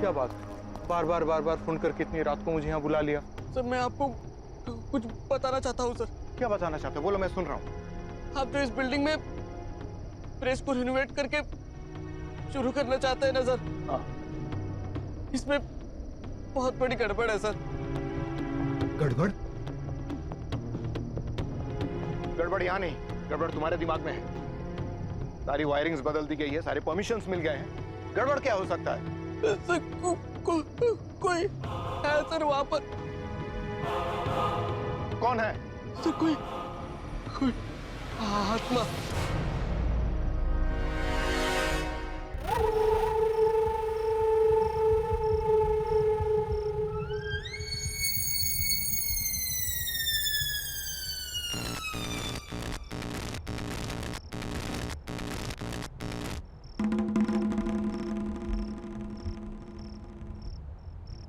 क्या बात? बार बार फोन करके इतनी रात को मुझे यहाँ बुला लिया। सर मैं आपको कुछ बताना चाहता हूँ सर। क्या बताना चाहते हो? बोलो, मैं सुन रहा हूँ। आप जो इस बिल्डिंग में प्रेस को रिनोवेट करके शुरू करना चाहते हैं ना सर, हाँ। इसमें बहुत बड़ी गड़बड़ है सर। गड़बड़? गड़बड़ यहाँ नहीं, गड़बड़ तुम्हारे दिमाग में है। सारी वायरिंग्स बदल दी गई है, सारे परमिशंस मिल गए हैं। गड़बड़ क्या हो सकता है? सर कोई है सर वहां पर। कौन है? सर कोई आत्मा।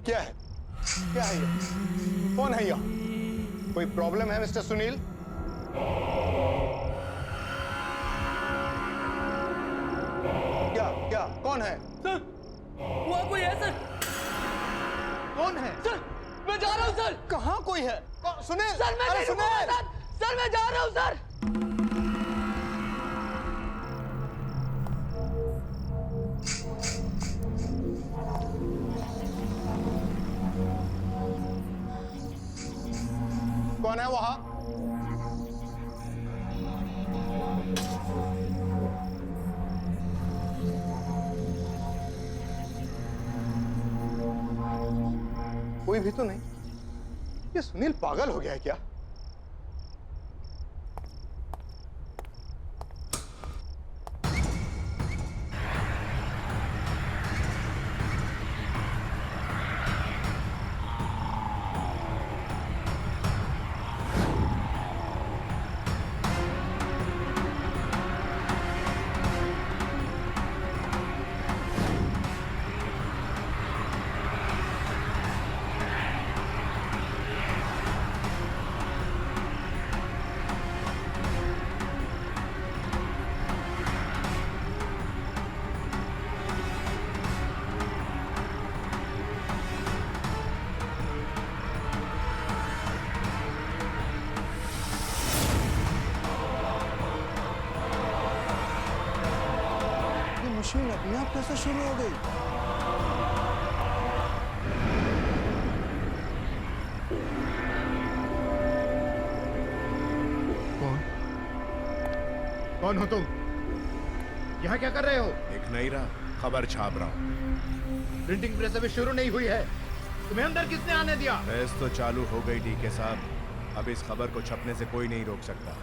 क्या है? क्या है ये? कौन है यहाँ? कोई प्रॉब्लम है मिस्टर सुनील? क्या कौन है? सर वहां कोई है सर। कौन है? सर मैं जा रहा हूँ सर। कहाँ कोई है? सुनील! सर मैं नहीं रुकूंगा सर। सर मैं जा रहा हूँ सर। कौन है वहां? कोई भी तो नहीं। ये सुनील पागल हो गया है क्या? मशीन अपने आप कैसे शुरू हो गई? कौन हो तुम? यहाँ क्या कर रहे हो? एक नहीं रहा, खबर छाप रहा हूँ। प्रिंटिंग प्रेस अभी शुरू नहीं हुई है, तुम्हें अंदर किसने आने दिया? प्रेस तो चालू हो गई डीके साहब, अब इस खबर को छपने से कोई नहीं रोक सकता।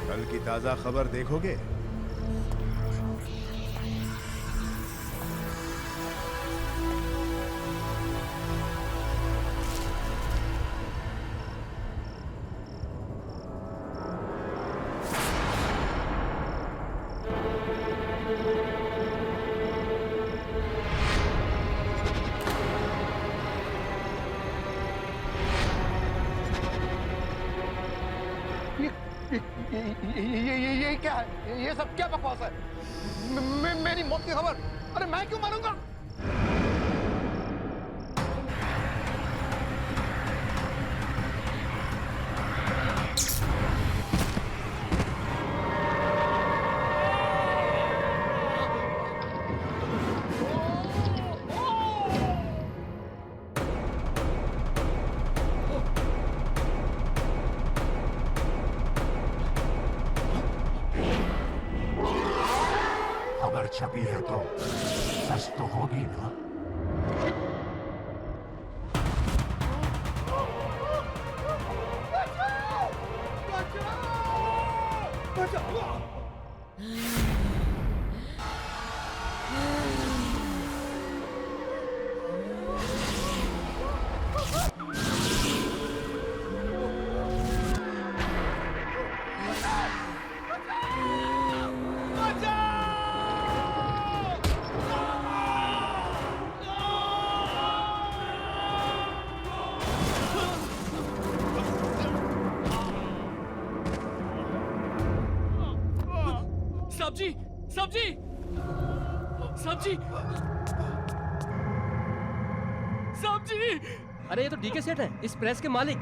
कल की ताजा खबर देखोगे? ये क्या है? ये सब क्या बकवास है? मेरी मौत की खबर? अरे मैं क्यों मारूंगा? खबर छपी है तो सच तो होगी ना। सब्जी साहब जी, साहब जी, अरे ये तो डीके सेठ है, इस प्रेस के मालिक।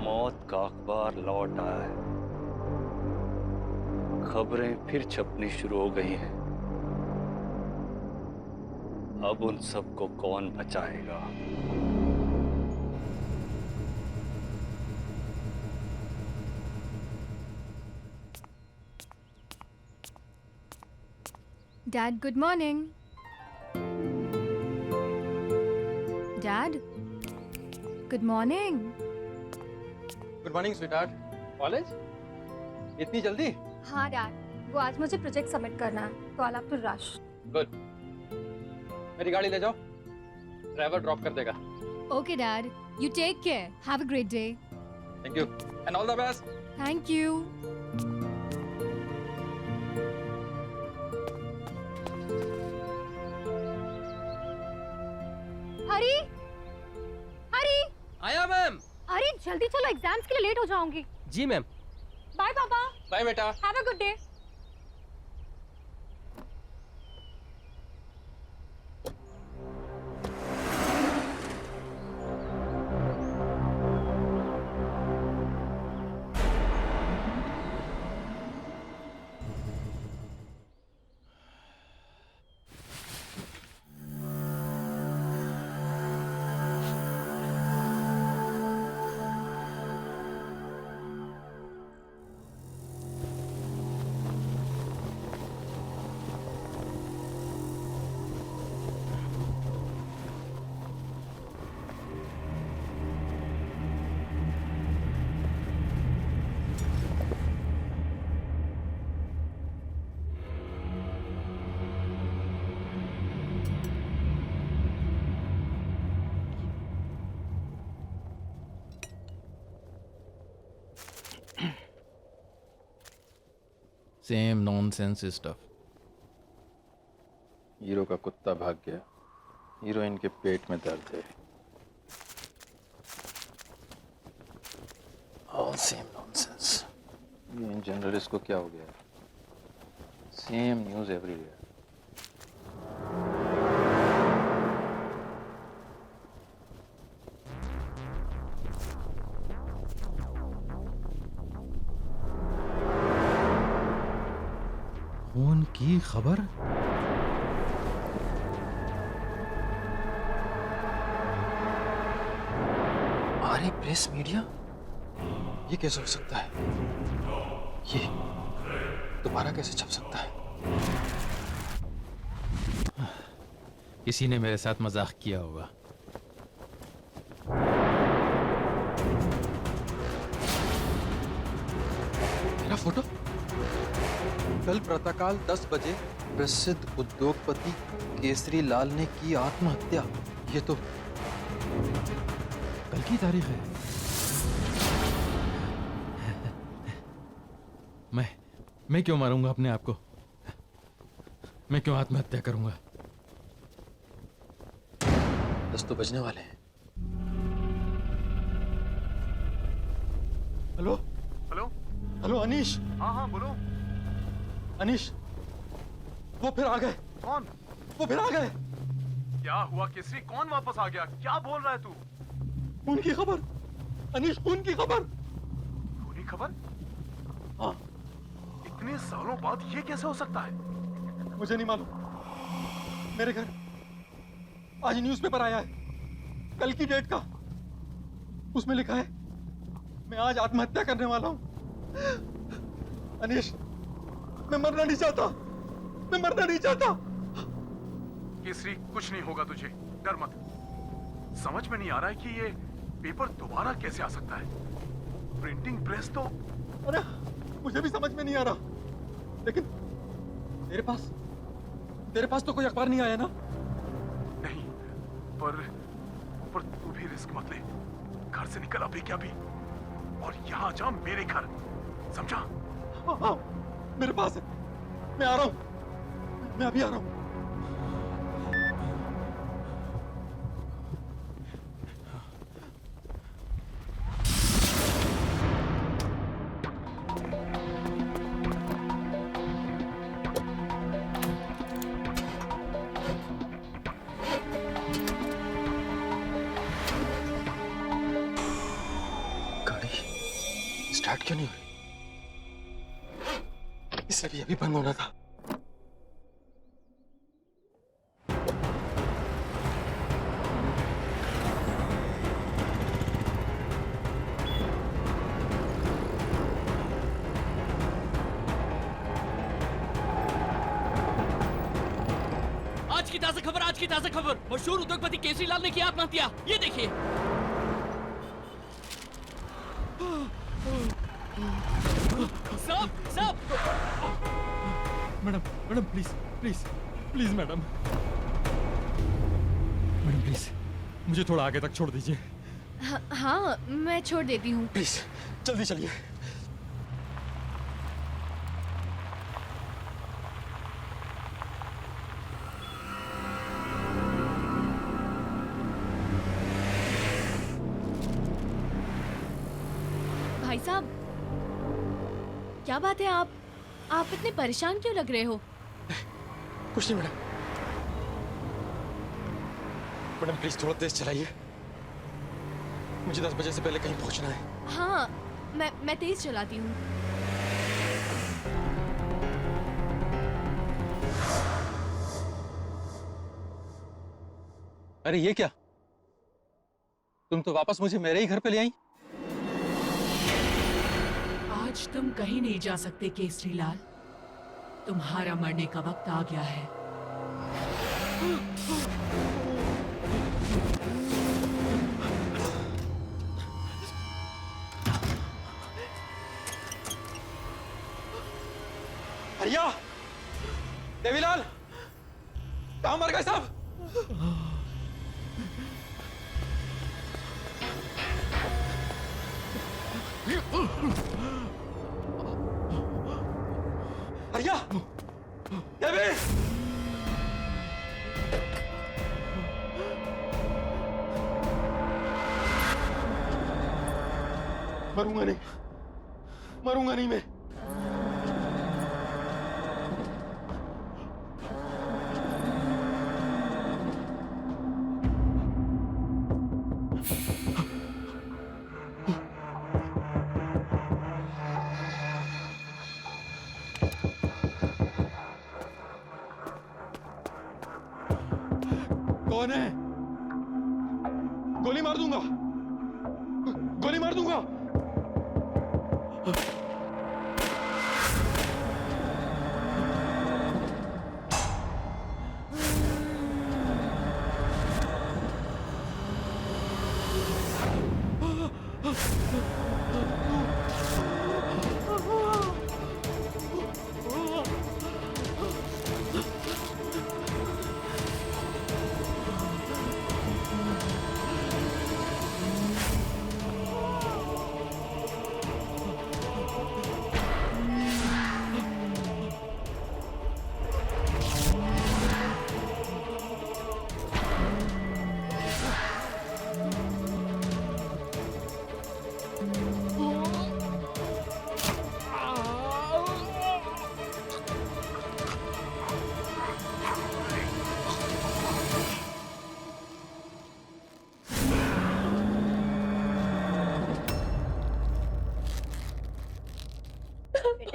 मौत का अखबार लौट आया है। खबरें फिर छपनी शुरू हो गई हैं। अब उन सबको कौन बचाएगा? Dad, good morning. Dad, good morning. Good morning sweetheart. College इतनी जल्दी? हाँ डैड, वो आज मुझे प्रोजेक्ट सबमिट करना है, तो I have to rush. Good. मेरी गाड़ी ले जाओ, ड्राइवर ड्रॉप कर देगा। Okay Dad, you take care. Have a great day. Thank you and all the best. Thank you. हरी, हरी, आया मैम। अरे जल्दी चलो, एग्जाम्स के लिए लेट हो जाऊंगी। जी मैम। बाय पापा। बाय बेटा। Have a good day. Same nonsense stuff. Hero का कुत्ता भाग गया, हीरोइन के पेट में दर्द है। All same nonsense. ये इन जर्नलिस्ट को क्या हो गया? Same news everywhere. खून की खबर? अरे प्रेस मीडिया, ये कैसे हो सकता है? ये दोबारा कैसे छप सकता है? किसी ने मेरे साथ मजाक किया होगा। मेरा फोटो? कल प्रातःकाल 10 बजे प्रसिद्ध उद्योगपति केसरी लाल ने की आत्महत्या। ये तो कल की तारीख है। मैं क्यों मारूंगा अपने आप को? मैं क्यों आत्महत्या करूंगा? 10 तो बजने वाले हैं। Hello hello hello Anish. हाँ हाँ बोलो। अनीश, वो फिर आ गए। कौन? वो फिर आ गए। क्या हुआ केसरी? कौन वापस आ गया? क्या बोल रहा है तू? खून की खबर अनीश, खून की खबर। खूनी खबर? हाँ। इतने सालों बाद ये कैसे हो सकता है? मुझे नहीं मालूम। मेरे घर आज न्यूज़पेपर आया है, कल की डेट का। उसमें लिखा है मैं आज आत्महत्या करने वाला हूं। अनीश, मैं मरना नहीं चाहता। मैं मरना नहीं चाहता। केसरी, कुछ नहीं होगा तुझे, डर मत। समझ में नहीं आ रहा है कि ये पेपर दोबारा कैसे आ सकता है। प्रिंटिंग प्रेस तो... अरे मुझे भी समझ में नहीं आ रहा, लेकिन तेरे पास तो कोई अखबार नहीं आया ना? नहीं, पर तू भी रिस्क मत ले। घर से निकल अभी क्या भी, और यहाँ जा मेरे घर, समझा? हाँ, मेरे पास है। मैं आ रहा हूँ, मैं अभी आ रहा हूँ। स्टार्ट क्यों नहीं हो रही? इसे भी अभी बंद होना था। आज की ताजा खबर, मशहूर उद्योगपति केसरीलाल ने किया आत्महत्या। ये देखिए। सब madam madam please please please madam madam please मुझे थोड़ा आगे तक छोड़ दीजिए। हाँ, मैं छोड़ देती हूँ। प्लीज जल्दी चलिए। भाई साहब, क्या बात है? आप इतने परेशान क्यों लग रहे हो? कुछ नहीं मैडम। मैडम प्लीज थोड़ा तेज चलाइए, मुझे 10 बजे से पहले कहीं पहुंचना है। हाँ, मैं तेज चलाती हूँ। अरे ये क्या, तुम तो वापस मुझे मेरे ही घर पे ले आई। आज तुम कहीं नहीं जा सकते केसरीलाल, तुम्हारा मरने का वक्त आ गया है। भैया, देवीलाल, कहाँ मर गए साहब? भैया, देवी! मरूंगा नहीं मैं। कौन है? गोली मार दूंगा, गोली मार दूंगा।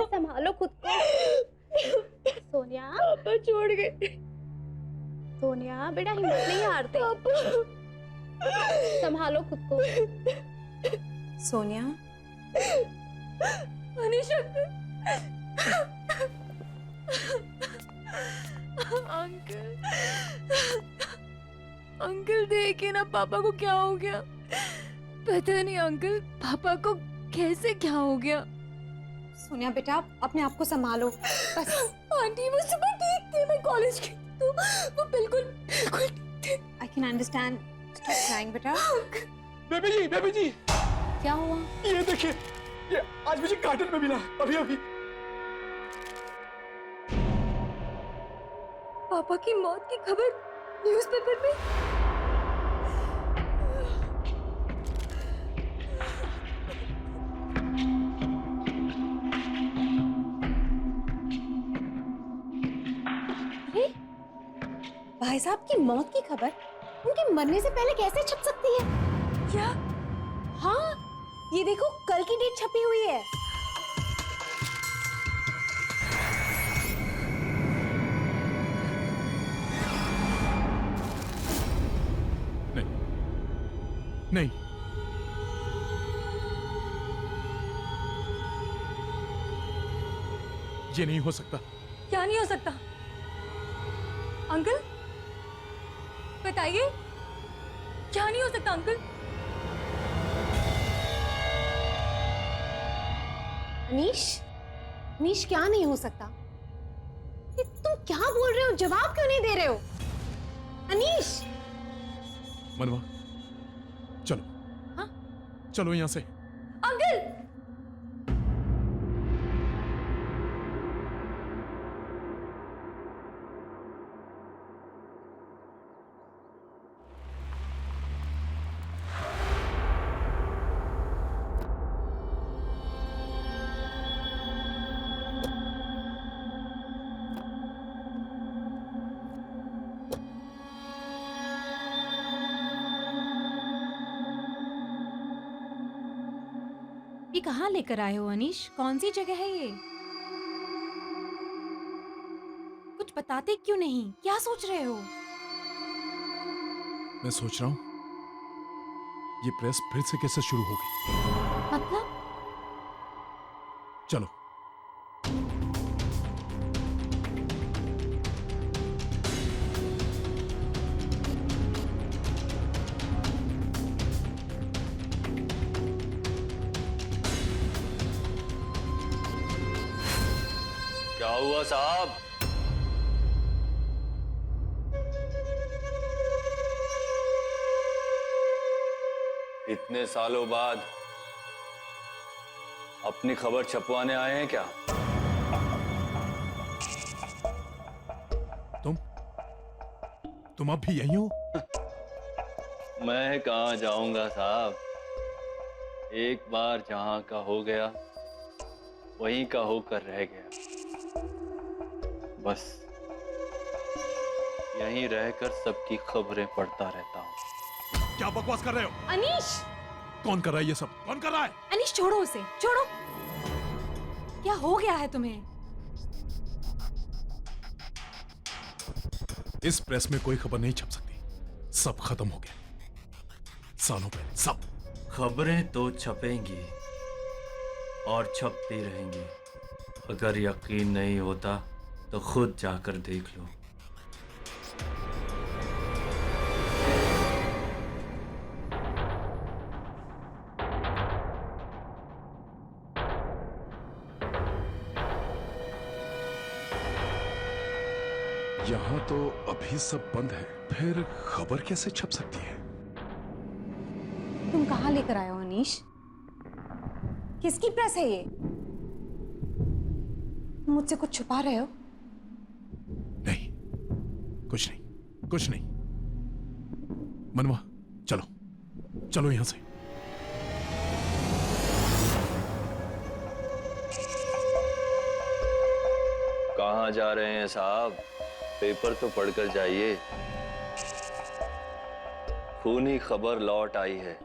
संभालो खुद को। सोनिया, पापा छोड़ गए। सोनिया बेटा, हिम्मत नहीं हारते। संभालो खुद को। सोनिया, अनीशा, अंकल, अंकल देखिए ना पापा को क्या हो गया। पता नहीं अंकल, पापा को कैसे क्या हो गया। सोनिया बेटा, अपने आप को संभालो बस। आंटी वो सुबह ठीक थे, मैं कॉलेज की तो वो बिल्कुल I can understand. Stop crying बेटा। बेबी जी क्या हुआ? ये देखिए, ये आज मुझे कार्टन में मिला अभी अभी। पापा की मौत की खबर न्यूज़पेपर में। भाई साहब की मौत की खबर उनके मरने से पहले कैसे छप सकती है? क्या? हाँ, ये देखो कल की डेट छपी हुई है। नहीं, ये नहीं हो सकता। क्या नहीं हो सकता? अंकल बताइए, क्या नहीं हो सकता अंकल? अनीश क्या नहीं हो सकता? ये तुम क्या बोल रहे हो? जवाब क्यों नहीं दे रहे हो? अनीश! मनवा, चलो। हाँ? चलो यहां से। अंकल! ये कहाँ लेकर आए हो अनीश? कौन सी जगह है ये? कुछ बताते क्यों नहीं? क्या सोच रहे हो? मैं सोच रहा हूं ये प्रेस फिर से कैसे शुरू हो गई। मतलब? चलो। क्या हुआ साहब? इतने सालों बाद अपनी खबर छपवाने आए हैं क्या? तुम अब भी यहीं हो? मैं कहां जाऊंगा साहब। एक बार जहां का हो गया वहीं का होकर रह गया। बस यहीं रहकर सबकी खबरें पढ़ता रहता हूं। क्या बकवास कर रहे हो? अनीश! कौन कर रहा है ये सब? कौन कर रहा है? अनीश छोड़ो उसे, छोड़ो। क्या हो गया है तुम्हें? इस प्रेस में कोई खबर नहीं छप सकती। सब खत्म हो गया सालों पहले, सब। खबरें तो छपेंगी और छपती रहेंगी। अगर यकीन नहीं होता तो खुद जाकर देख लो। यहाँ तो अभी सब बंद है, फिर खबर कैसे छप सकती है? तुम कहाँ लेकर आए हो अनीश? किसकी प्रेस है ये? मुझसे कुछ छुपा रहे हो? नहीं, कुछ नहीं, कुछ नहीं। मनवा, चलो, चलो यहां से। कहां जा रहे हैं साहब? पेपर तो पढ़कर जाइए। खूनी खबर लौट आई है।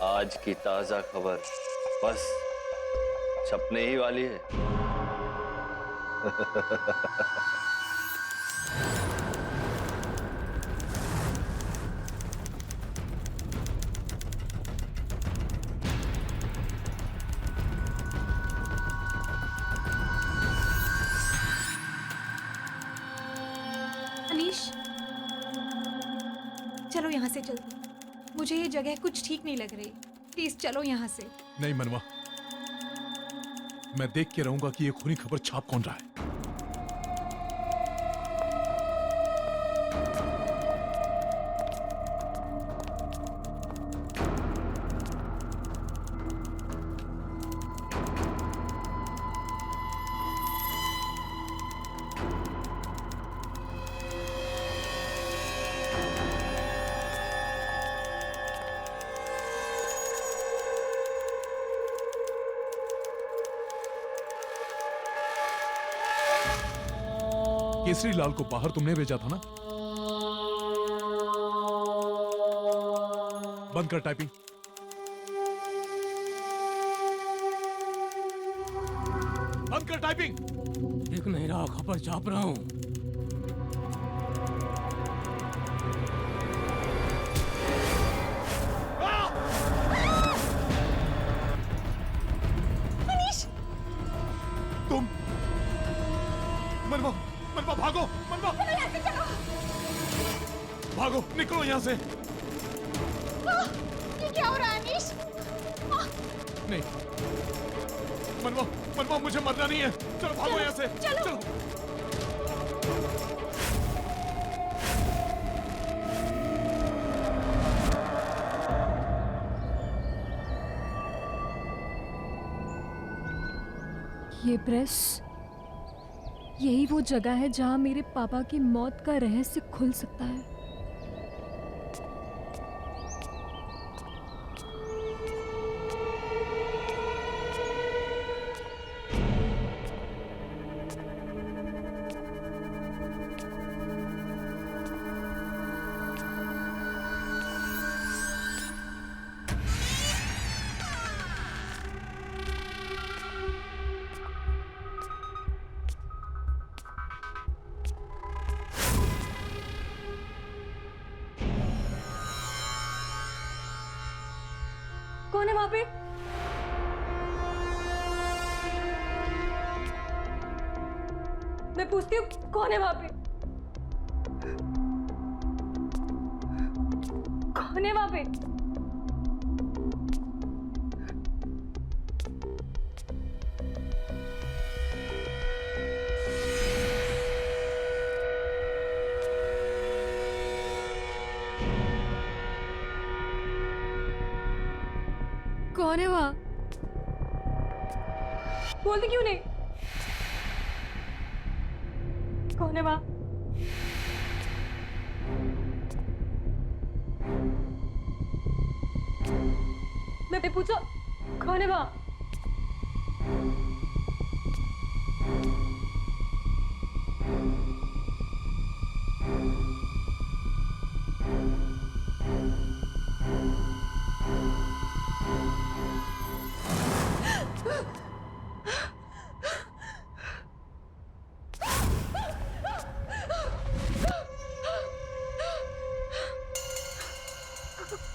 आज की ताजा खबर बस छपने ही वाली है। अनीश, चलो यहाँ से जल्दी। मुझे ये जगह कुछ ठीक नहीं लग रही। प्लीज चलो यहाँ से। नहीं मनवा, मैं देख के रहूंगा कि ये खूनी खबर छाप कौन रहा है। केसरी लाल को बाहर तुमने भेजा था ना? बंद कर टाइपिंग। बंद कर टाइपिंग। दिख नहीं रहा, खबर छाप रहा हूँ। तुम मनवा, मनवा भागो, मनवा भागो, निकलो यहाँ से। ये क्या हो रहा है अनीश? नहीं मनवा, मनवा मुझे मरना नहीं है। चलो भागो यहाँ से। चलो। ये प्रेस, यही वो जगह है जहां मेरे पापा की मौत का रहस्य खुल सकता है। कौन है वहां पे? मैं पूछती हूँ कौन है वहां पे? कौन है वहां पे? कौन है वहां? बोलती क्यों नहीं? कौन है वहां? मैं पूछा कौन है वहां?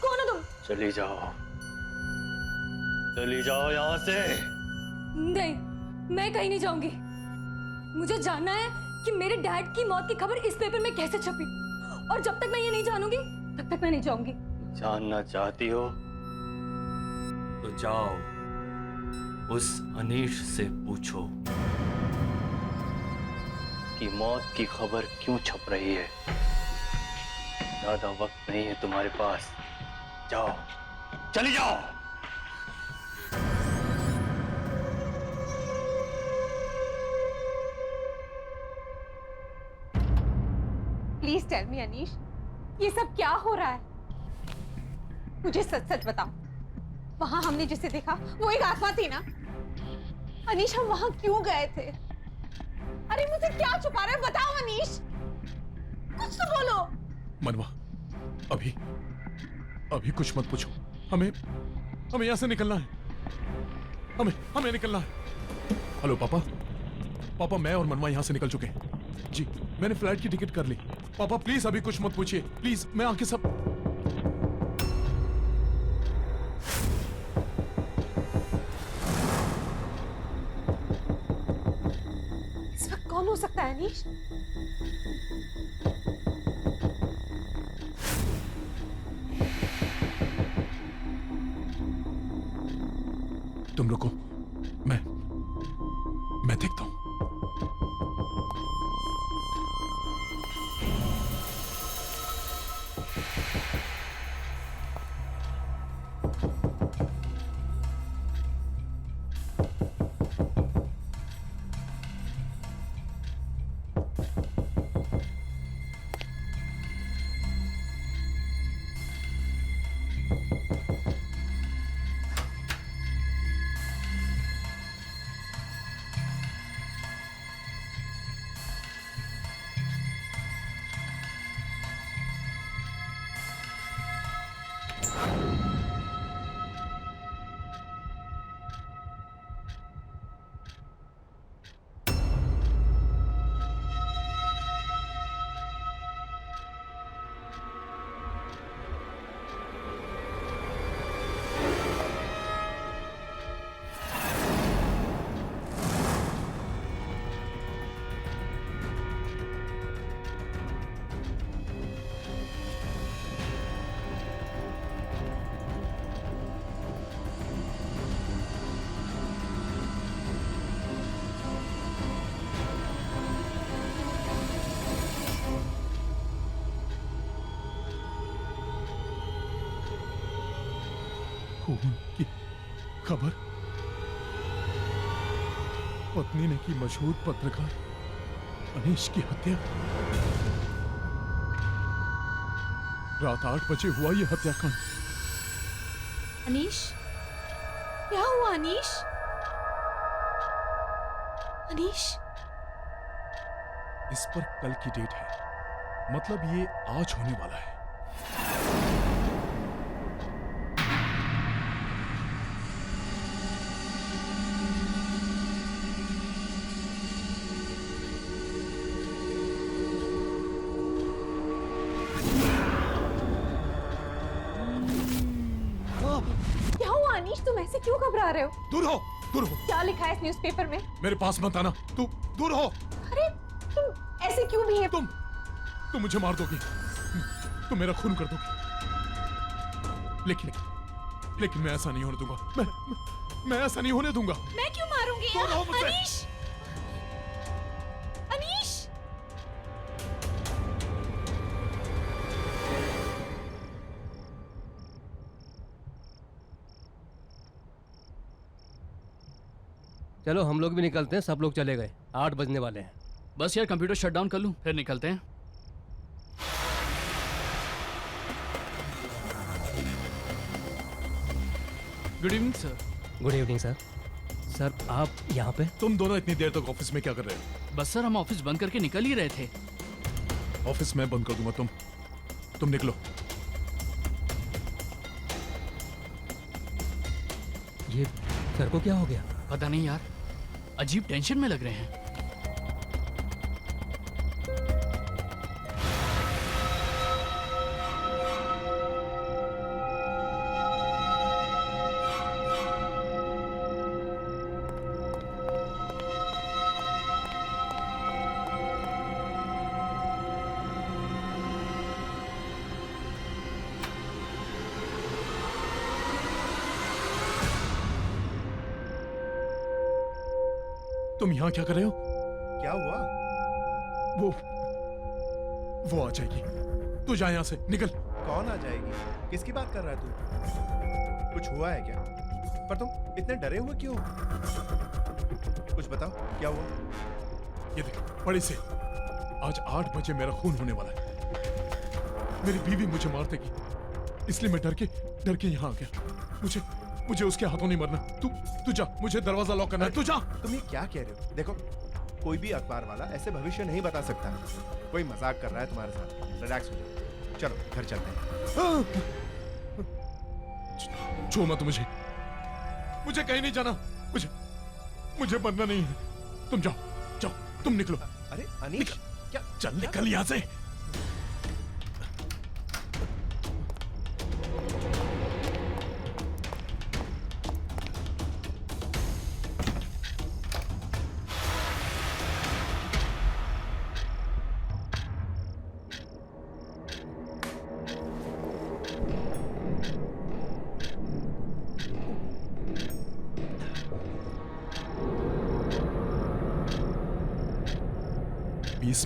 कौन हो तुम? चली जाओ, चली जाओ यहाँ से। नहीं, मैं कहीं नहीं जाऊंगी। मुझे जानना है कि मेरे डैड की मौत की खबर इस पेपर में कैसे छपी, और जब तक मैं ये नहीं जानूंगी तब तक मैं नहीं जाऊंगी। जानना चाहती हो तो जाओ, उस अनीश से पूछो कि मौत की खबर क्यों छप रही है। ज्यादा वक्त नहीं है तुम्हारे पास, जाओ, चली जाओ। प्लीज टेल मी अनीश, ये सब क्या हो रहा है? मुझे सच सच बताओ, वहां हमने जिसे देखा वो एक आत्मा थी ना? अनीश, हम वहां क्यों गए थे? अरे मुझे क्या छुपा रहे हो? बताओ अनीश, कुछ तो बोलो। मनवा, अभी अभी कुछ मत पूछो। हमें यहाँ से निकलना है। हमें निकलना है। हेलो पापा, पापा मैं और मनवा यहाँ से निकल चुके हैं। जी, मैंने फ्लाइट की टिकट कर ली। पापा प्लीज अभी कुछ मत पूछिए, प्लीज। मैं आके सब इस वक्त कौन हो सकता है अनीश? तुम रुको, मैं देखता हूं। खबर, पत्नी ने की मशहूर पत्रकार अनीश की हत्या। रात 8 बजे हुआ यह हत्याकांड। अनीश, क्या हुआ अनीश? अनीश, इस पर कल की डेट है, मतलब ये आज होने वाला है। क्या हुआ अनीश, तुम ऐसे क्यों घबरा रहे हो? दूर हो, दूर हो। क्या लिखा है इस न्यूज़पेपर में? मेरे पास मत आना, तू दूर हो। अरे तुम ऐसे क्यों भी है? तुम मुझे मार दोगी, तुम मेरा खून कर दोगी, लेकिन मैं ऐसा नहीं होने दूंगा। मैं ऐसा नहीं होने दूंगा। मैं क्यों मारूंगी? दूर हो मुझसे। अनीश, अनीश, चलो हम लोग भी निकलते हैं, सब लोग चले गए, 8 बजने वाले हैं। बस यार कंप्यूटर शट डाउन कर लूं, फिर निकलते हैं। Good evening sir. Good evening sir. Sir आप यहाँ पे? तुम दोनों इतनी देर तक ऑफिस में क्या कर रहे हो? बस सर हम ऑफिस बंद करके निकल ही रहे थे। ऑफिस में बंद कर दूंगा, तुम निकलो। ये सर को क्या हो गया? पता नहीं यार, अजीब टेंशन में लग रहे हैं। तुम यहाँ क्या कर रहे हो? क्या हुआ? वो आ जाएगी, तू जा यहाँ से, निकल। कौन आ जाएगी? किसकी बात कर रहा है तू? कुछ हुआ है क्या? पर तुम इतने डरे हुए क्यों? कुछ बताओ, क्या हुआ? ये देख, बड़ी से आज 8 बजे मेरा खून होने वाला है। मेरी बीवी मुझे मार देगी, इसलिए मैं डर के यहाँ आ गया। मुझे उसके हाथों नहीं मरना। तू जा, मुझे दरवाजा लॉक करना है। तू जा। तुम ये क्या कह रहे हो? देखो, कोई भी अखबार वाला ऐसे भविष्य नहीं बता सकता। कोई मजाक कर रहा है तुम्हारे साथ। रिलैक्स हो जाओ, चलो घर चलते हैं। छू मत मुझे कहीं नहीं जाना। मुझे मरना नहीं है। तुम जाओ, तुम निकलो। अरे अनीश, क्या? चल निकल यहाँ से।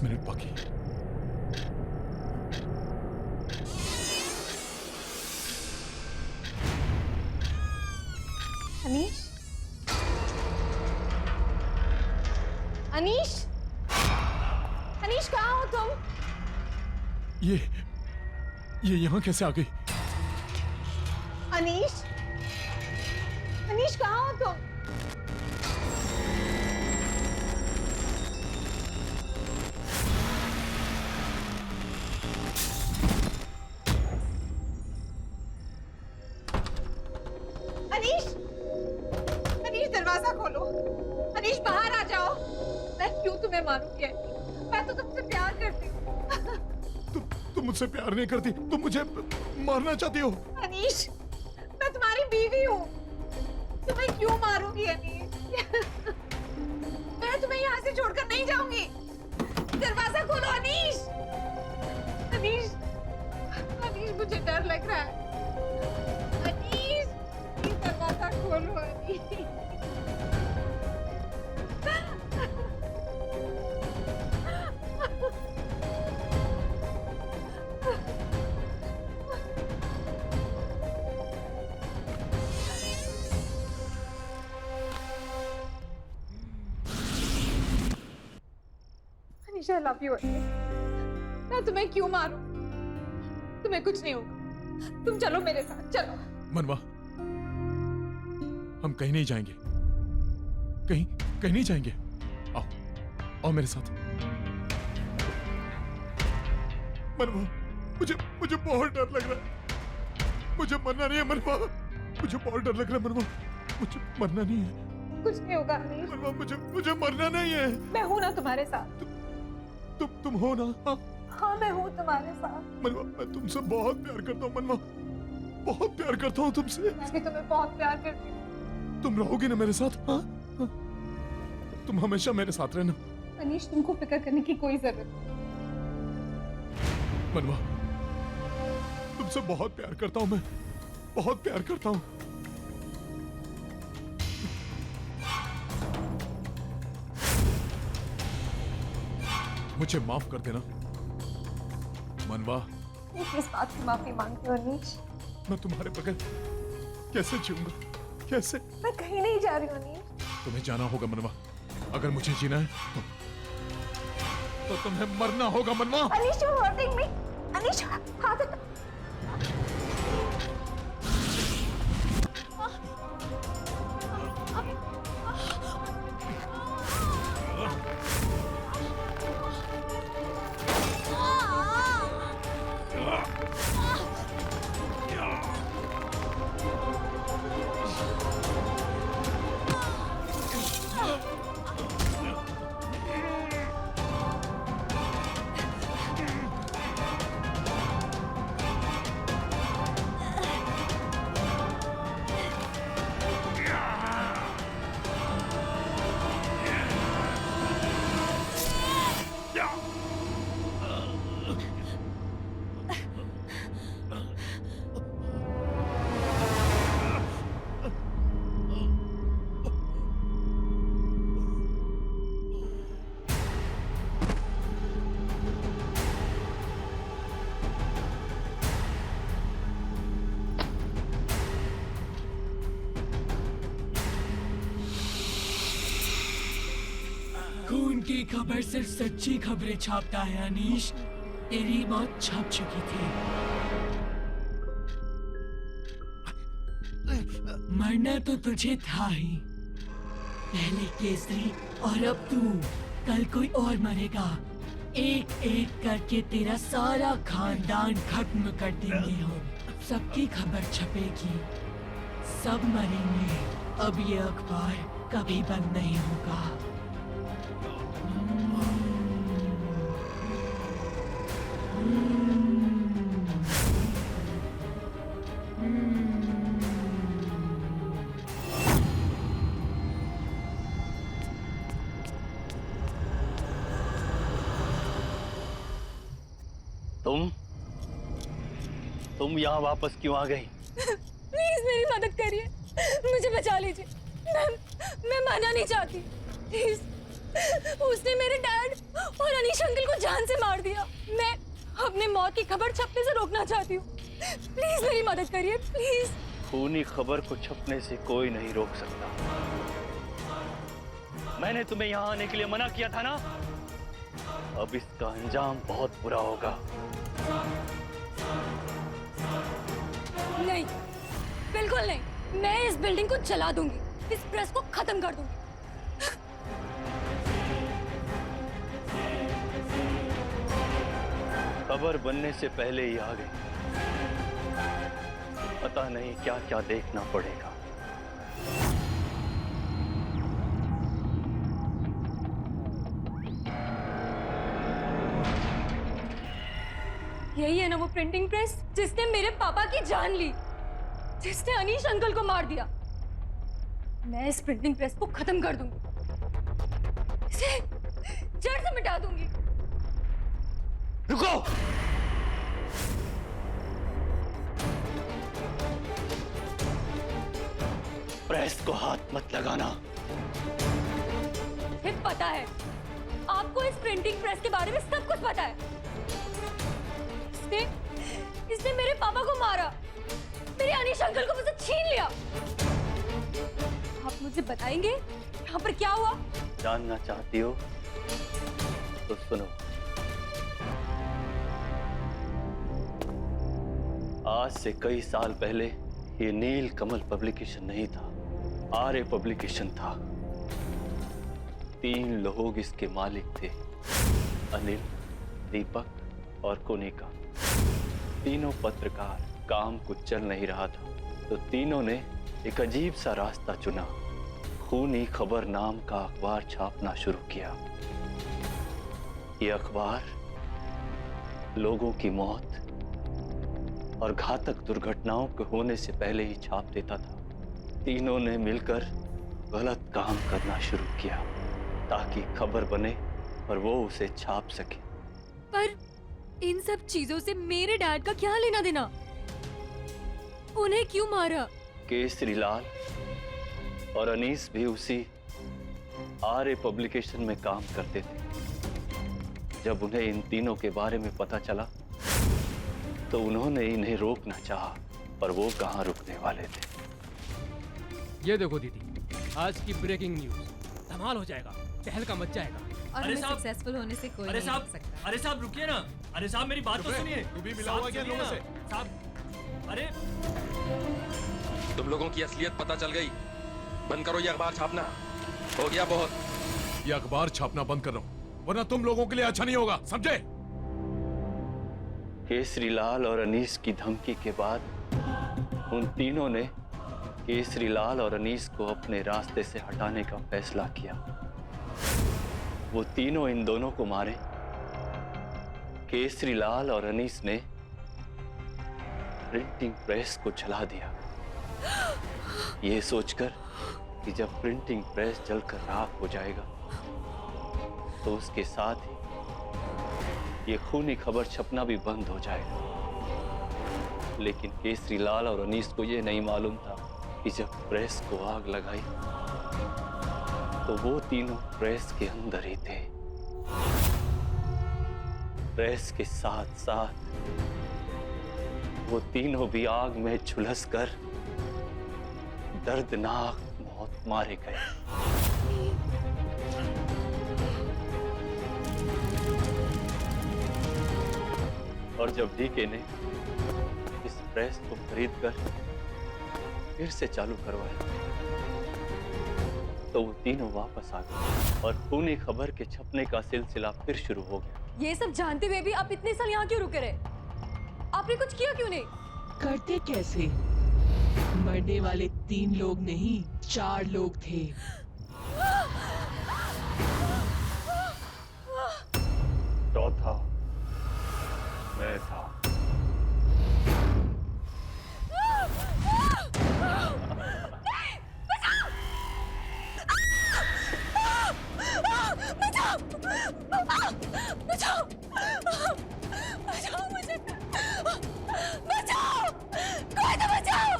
मिनट बाकी। अनीश, अनीश, अनीश कहाँ हो तुम? ये यहाँ कैसे आ गई? अनीश, अनीश कहाँ हो तुम? अनीश, अनीश दरवाजा खोलो। अनीश बाहर आ जाओ। मैं क्यों तुम्हें मारूंगी? मैं तो तुमसे प्यार करती हूँ। तुम मुझसे प्यार नहीं करती, तुम मुझे मारना चाहती हो। अनीश, मैं तुम्हारी बीवी हूँ, तुम्हें क्यों मारूंगी अनीश? मैं तुम्हें यहाँ से छोड़कर नहीं जाऊंगी। दरवाजा खोलो अनीश। अनीश, अनीश मुझे डर लग रहा है। अनीश, दरवाजा खोलो Anish. Anish, I love you. मैं तुम्हें क्यों मारूं? तुम्हें कुछ नहीं होगा। तुम चलो मेरे साथ, चलो। मनवा, हम कहीं नहीं जाएंगे, कहीं कहीं नहीं जाएंगे। आओ आओ मेरे साथ। मनवा, मुझे मुझे बहुत डर लग रहा है। मुझे मरना नहीं है मनवा, मुझे बहुत डर लग रहा है मनवा, मुझे मरना नहीं है। कुछ नहीं होगा अनीश। मनवा, मुझे मरना नहीं है। मैं हूं ना तुम्हारे साथ। तुम हो ना? हाँ हाँ, मैं हूं तुम्हारे साथ। मनवा, मैं तुमसे बहुत प्यार करता हूँ मनवा, बहुत प्यार करता हूँ तुमसे। मैं भी तुम्हें बहुत प्यार करती हूँ। तुम रहोगी ना मेरे साथ? हाँ हाँ। तुम हमेशा मेरे साथ रहना। अनीश, तुमको फिक्र करने की कोई जरूरत नहीं। मनवा, तुमसे बहुत प्यार करता हूँ मैं, बहुत प्यार करता हूँ। मुझे माफ कर देना मनवा। मैं किस बात की माफी मांगती हूँ अनीश? मैं तुम्हारे बगैर कैसे जीऊंगा, कैसे? मैं कहीं नहीं जा रही हूँ अनीश। तुम्हें जाना होगा मनवा, अगर मुझे जीना है तो तुम्हें मरना होगा मनवा। Anish, you're hurting me. Anish, हाथ हटा। खून की खबर सिर्फ सच्ची खबरें छापता है अनीश। तेरी मौत छप चुकी थी। मरना तो तुझे था ही, पहले केसरी और अब तू। कल कोई और मरेगा। एक एक करके तेरा सारा खानदान खत्म कर देंगे हम। सबकी खबर छपेगी, सब मरेंगे। अब ये अखबार कभी बंद नहीं होगा। तुम यहाँ वापस क्यों आ गई? प्लीज मेरी मदद करिए, मुझे बचा लीजिए। मैं मरना नहीं चाहती, प्लीज। उसने मेरे डैड और अनीश अंकल को जान से मार दिया। मैं अपने मौत की खबर छपने से रोकना चाहती हूँ। प्लीज मेरी मदद करिए, प्लीज। खूनी खबर को छपने से कोई नहीं रोक सकता। मैंने तुम्हें यहाँ आने के लिए मना किया था ना। अब इसका अंजाम बहुत बुरा होगा। नहीं, बिल्कुल नहीं। मैं इस बिल्डिंग को जला दूंगी, इस प्रेस को खत्म कर दूंगी। खबर बनने से पहले ही आ गई। पता नहीं क्या क्या देखना पड़ेगा। यही है ना वो प्रिंटिंग प्रेस जिसने मेरे पापा की जान ली, जिसने अनीश अंकल को मार दिया। मैं इस प्रिंटिंग प्रेस को खत्म कर दूंगी, इसे जड़ से मिटा दूंगी। रुको! प्रेस को हाथ मत लगाना। मुझे पता है, आपको इस प्रिंटिंग प्रेस के बारे में सब कुछ पता है। इसने मेरे पापा को मारा, मेरे अनीश अंकल को मुझसे छीन लिया। आप मुझे बताएंगे यहाँ पर क्या हुआ? जानना चाहती हो? तो सुनो, आज से कई साल पहले ये नील कमल पब्लिकेशन नहीं था, आर्य पब्लिकेशन था। 3 लोग इसके मालिक थे, अनिल, दीपक और कोनिका। तीनों पत्रकार, काम कुछ चल नहीं रहा था तो तीनों ने एक अजीब सा रास्ता चुना। खूनी खबर नाम का अखबार छापना शुरू किया। ये अखबार लोगों की मौत और घातक दुर्घटनाओं के होने से पहले ही छाप देता था। तीनों ने मिलकर गलत काम करना शुरू किया ताकि खबर बने और वो उसे छाप सके। पर इन सब चीजों से मेरे डैड का क्या लेना देना? उन्हें क्यों मारा? केसरीलाल और अनीस भी उसी आर्य पब्लिकेशन में काम करते थे। जब उन्हें इन तीनों के बारे में पता चला तो उन्होंने इन्हें रोकना चाहा, पर वो कहां रुकने वाले थे। ये देखो दीदी, आज की ब्रेकिंग न्यूज। धमाल हो जाएगा, तहलका मच जाएगा। और हमें सक्सेसफुल होने से कोई नहीं रोक सकता। अरे साहब रुकिए ना, अरे साहब मेरी बात तो सुनिए। तू भी मिला हुआ क्या इन लोगों से? साहब, अरे तुम लोगों की असलियत पता चल गई। बंद करो ये अखबार छापना, हो गया बहुत। ये अखबार छापना बंद कर रहा हूं, वरना तुम लोगों के लिए अच्छा नहीं होगा, समझे? केसरीलाल और अनीस की धमकी के बाद उन तीनों ने केसरीलाल और अनीस को अपने रास्ते से हटाने का फैसला किया। वो तीनों इन दोनों को मारे। केसरीलाल और अनीस ने प्रिंटिंग प्रेस को जला दिया, ये सोचकर कि जब प्रिंटिंग प्रेस जलकर राख हो जाएगा तो उसके साथ ही ये खूनी खबर छपना भी बंद हो जाएगा। लेकिन केसरीलाल और अनीस को ये नहीं मालूम था कि जब प्रेस को आग लगाई तो वो तीनों प्रेस के अंदर ही थे। प्रेस के साथ साथ वो तीनों भी आग में झुलसकर दर्दनाक मौत मारे गए। और जब डीके ने इस प्रेस को खरीदकर फिर से चालू करवाया तो वो तीनों वापस आ गए और खूनी खबर के छपने का सिलसिला फिर शुरू हो गया। ये सब जानते हुए भी आप इतने साल यहाँ क्यों रुके रहे? आपने कुछ किया क्यों नहीं? करते कैसे? मरने वाले 3 लोग नहीं, 4 लोग थे। चौथा मैं था। बचाओ! बचाओ! बचाओ मुझे! बचाओ! कोई तो बचाओ!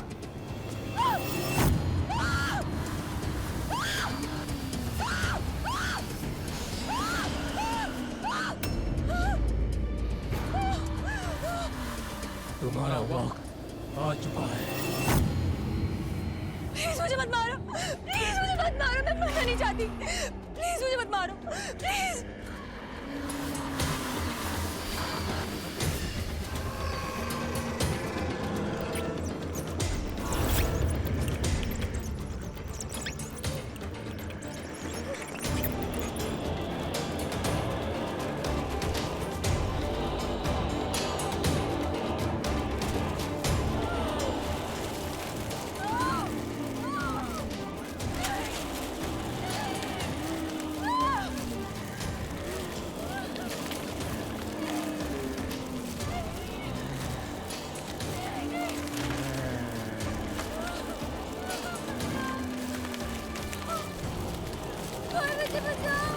तुम्हारा वक्त आ चुका है। प्लीज मुझे मत मारो! प्लीज मुझे मत मारो! मैं मरना नहीं चाहती! प्लीज मुझे मत मारो! प्लीज! मुझे बचाओ!